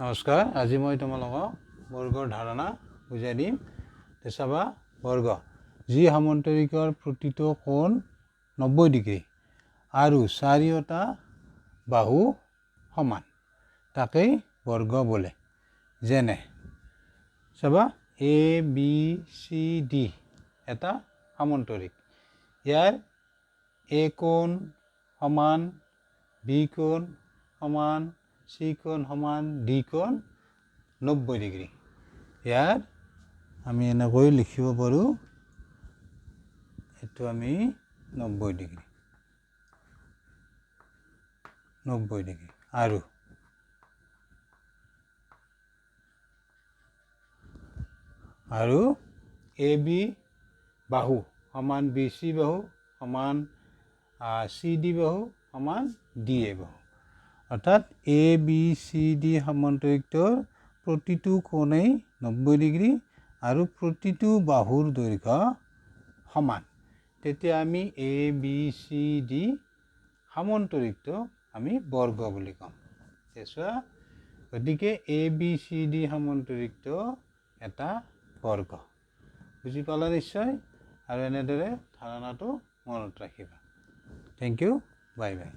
নমস্কাৰ, আজি মই তোমালোকক বৰ্গৰ ধাৰণা বুজাই দিম। চাবা, বৰ্গ যি সামন্তৰিকৰ প্ৰতিটো কোণ 90 ডিগ্ৰী আৰু চাৰিওটা বাহু সমান, তাকেই বৰ্গ বোলে। যেনে চাবা, এ বি চি ডি এটা সামন্তৰিক। ইয়াৰ এ কোণ সমান, বি কোণ সমান, চি কোণ সমান, ডি কোণ 90 ডিগ্ৰী। ইয়াৰ আমি এনেকৈ লিখিব পাৰোঁ, এইটো আমি 90 ডিগ্ৰী আৰু এ বি বাহু সমান বি চি বাহু সমান চি ডি বাহু সমান ডি এ বাহু। অৰ্থাৎ এ বি চি ডি সামন্তৰিকটোৰ প্ৰতিটো কোণেই 90 ডিগ্ৰী আৰু প্ৰতিটো বাহুৰ দৈৰ্ঘ্য সমান। তেতিয়া আমি এ বি চি ডি সামন্তৰিকটো আমি বৰ্গ বুলি ক'ম। চোৱা, গতিকে এ বি চি ডি সামন্তৰিকটো এটা বৰ্গ। বুজি পালা নিশ্চয়, আৰু এনেদৰে ধাৰণাটো মনত ৰাখিবা। Thank you, bye by.